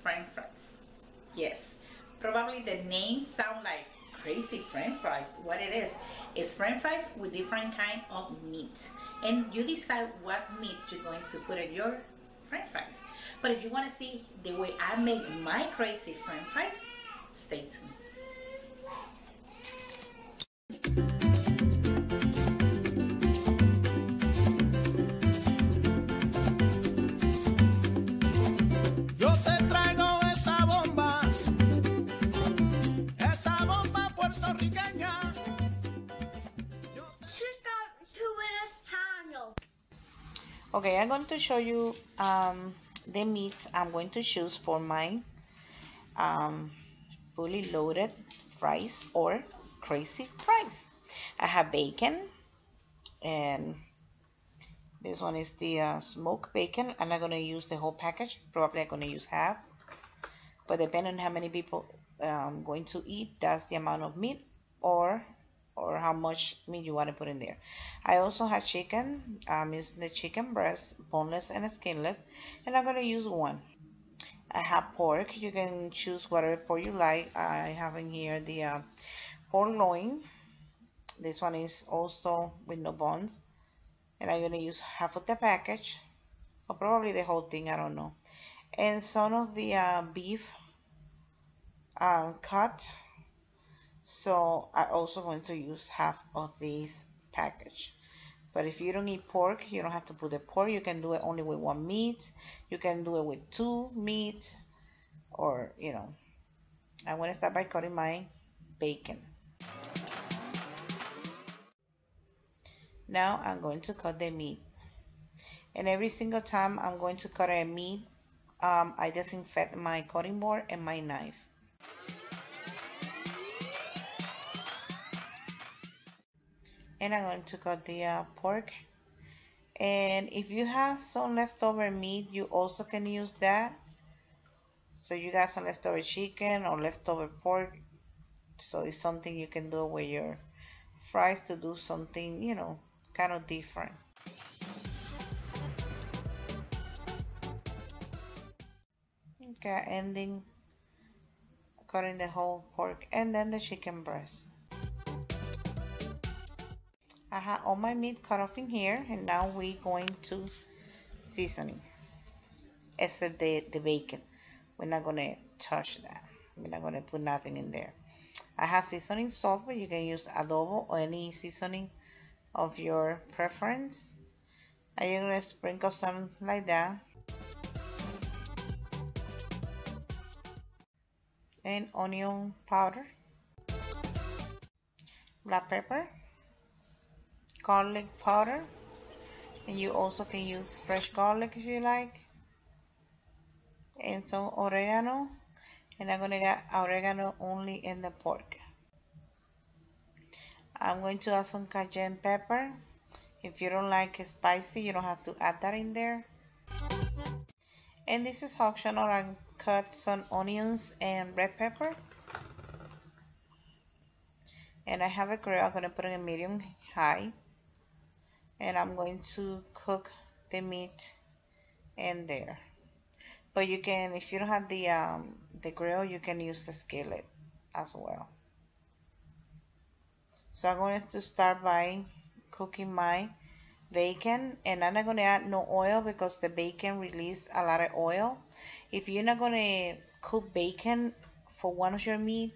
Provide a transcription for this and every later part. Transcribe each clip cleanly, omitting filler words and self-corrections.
French fries. Yes, probably the name sound like crazy French fries. What it is French fries with different kind of meat, and you decide what meat you're going to put in your French fries. But if you want to see the way I make my crazy French fries, stay tuned. Yo te traigo esta bomba puertorriqueña. Okay, I'm going to show you the meats I'm going to choose for my fully loaded fries or crazy fries. I have bacon, and this one is the smoked bacon. I'm not going to use the whole package. Probably I'm going to use half, but depending on how many people going to eat, that's the amount of meat or how much meat you want to put in there. I also have chicken. I'm using the chicken breast, boneless and skinless, and I'm going to use one. I have pork. You can choose whatever pork you like. I have in here the pork loin. This one is also with no bones, and I'm going to use half of the package, or probably the whole thing, I don't know. And some of the beef cut, so I also going to use half of this package. But if you don't eat pork, you don't have to put the pork. You can do it only with one meat. You can do it with two meat, or I'm going to start by cutting my bacon. Now I'm going to cut the meat, and every single time I'm going to cut a meat, I disinfect my cutting board and my knife. And I'm going to cut the pork. And if you have some leftover meat, you also can use that. So you got some leftover chicken or leftover pork, so it's something you can do with your fries to do something, kind of different. Okay, ending cutting the whole pork and then the chicken breast. I have all my meat cut off in here, and now we're going to seasoning. Except the bacon. We're not going to touch that. We're not going to put nothing in there. I have seasoning salt, but you can use adobo or any seasoning of your preference. I'm going to sprinkle some like that. And onion powder, black pepper, garlic powder, and you also can use fresh garlic if you like, and some oregano, and I'm gonna get oregano only in the pork. I'm going to add some cayenne pepper. If you don't like it spicy, you don't have to add that in there. And this is optional. I cut some onions and red pepper. And I have a grill. I'm going to put it in medium high. And I'm going to cook the meat in there. But you can, if you don't have the grill, you can use the skillet as well. So I'm going to start by cooking my bacon, and I'm not going to add no oil because the bacon release a lot of oil. If you're not going to cook bacon for one of your meat,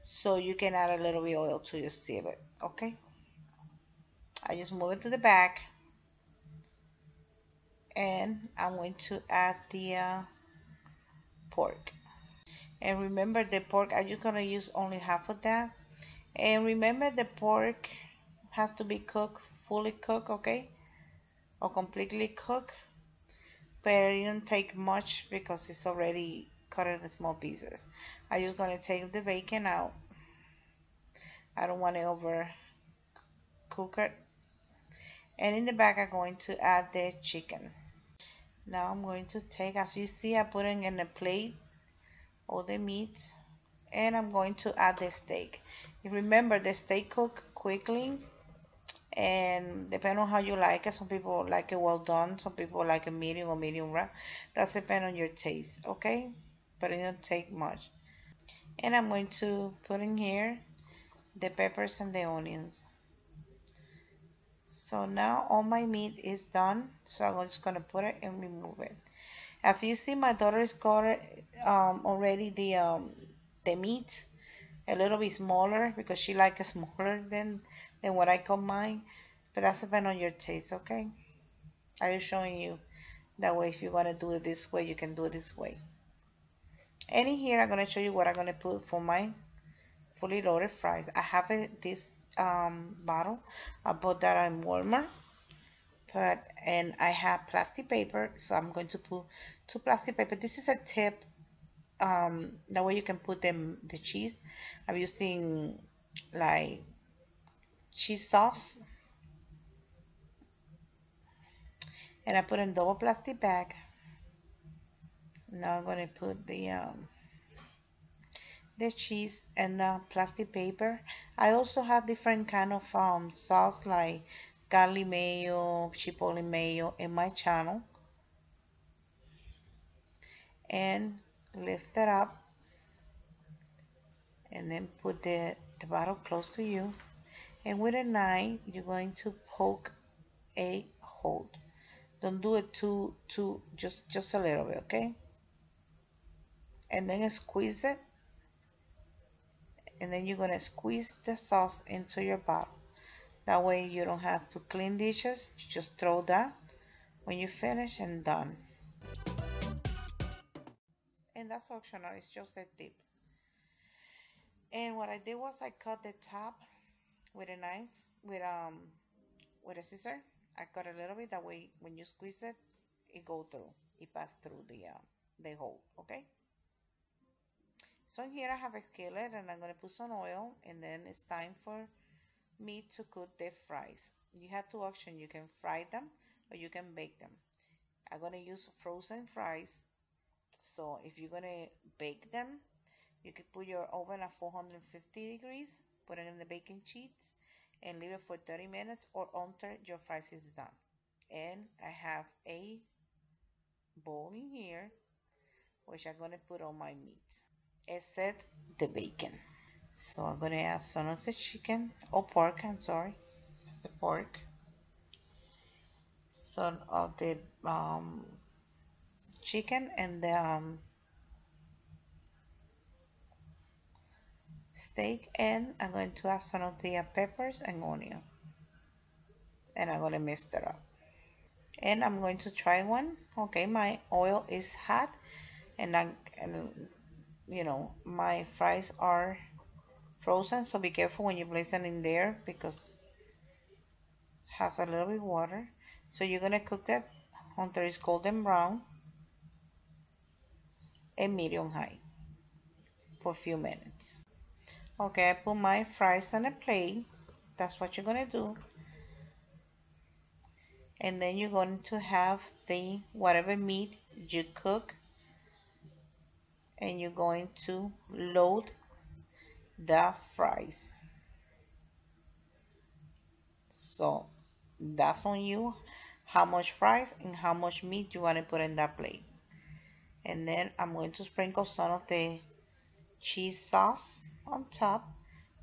so you can add a little bit of oil to your skillet. Okay, I just move it to the back, and I'm going to add the pork. And remember, the pork, I'm just going to use only half of that. And remember, the pork has to be cooked, fully cooked, okay, or completely cooked, but it don't take much because it's already cut into small pieces. I'm just going to take the bacon out. I don't want to over cook it. And in the back, I'm going to add the chicken. Now I'm going to take, as you see, I put it in a plate, all the meat, and I'm going to add the steak. Remember, the steak cook quickly, and depending on how you like it, some people like it well done, some people like it medium or medium rare. That's depend on your taste, okay? but it don't take much. And I'm going to put in here the peppers and the onions. So now all my meat is done. So I'm just gonna put it and remove it. As you see, my daughter's got already the meat a little bit smaller because she likes it smaller than what I cut mine. But that's depend on your taste, okay? I'm just showing you that way. If you want to do it this way, you can do it this way. And in here, I'm gonna show you what I'm gonna put for my fully loaded fries. I have this bottle. I bought that at Walmart. And I have plastic paper, so I'm going to put two plastic paper. This is a tip. That way you can put the cheese. I'm using like cheese sauce, and I put in double plastic bag. Now I'm gonna put the cheese and the plastic paper. I also have different kind of sauce like garlic mayo, chipotle mayo in my channel, and lift it up and then put the bottle close to you, and with a knife you're going to poke a hole. Don't do it too just a little bit, okay? And then squeeze it, and then you're gonna squeeze the sauce into your bottle. That way you don't have to clean dishes. You just throw that when you finish and done. And that's optional, it's just a tip. And what I did was I cut the top with a knife, with a scissor. I cut a little bit, that way when you squeeze it, it go through, it pass through the hole, okay? So in here I have a skillet, and I'm gonna put some oil, and then it's time for me to cook the fries. You have two options, you can fry them or you can bake them. I'm gonna use frozen fries, so if you're gonna bake them, you can put your oven at 450 degrees, put it in the baking sheets, and leave it for 30 minutes or until your fries is done. And I have a bowl in here, which I'm gonna put on my meat, except the bacon. So I'm gonna add some of the chicken, or pork, I'm sorry, it's the pork, some of the chicken, and the steak, and I'm going to add some of the peppers and onion, and I'm gonna mix it up. And I'm going to try one. Okay, my oil is hot, and my fries are frozen, so be careful when you place them in there because have a little bit water. So you're gonna cook that until it's golden brown and medium high for a few minutes. Okay, I put my fries on a plate. That's what you're gonna do. And then you're going to have the whatever meat you cook, and you're going to load the fries. So that's on you, how much fries and how much meat you want to put in that plate. And then I'm going to sprinkle some of the cheese sauce on top,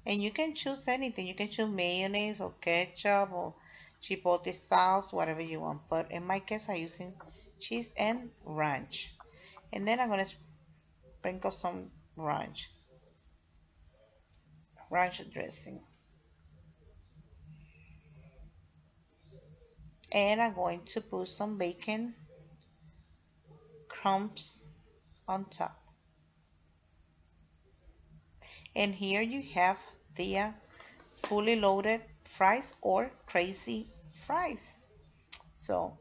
and you can choose anything. You can choose mayonnaise or ketchup or chipotle sauce, whatever you want, but in my case I'm using cheese and ranch. And then I'm going to sprinkle some ranch dressing, and I'm going to put some bacon crumbs on top. And here you have the fully loaded fries, or crazy fries. So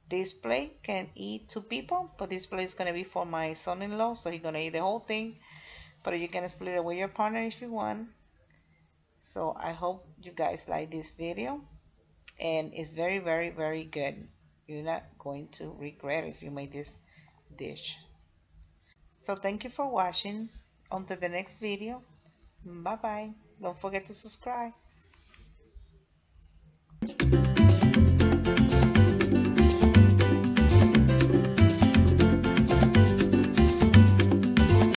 this plate can eat two people, but this plate is going to be for my son-in-law, so he's going to eat the whole thing, but you can split it with your partner if you want. So I hope you guys like this video, and it's very, very, very good. You're not going to regret if you make this dish. So thank you for watching. Until the next video, bye bye. Don't forget to subscribe.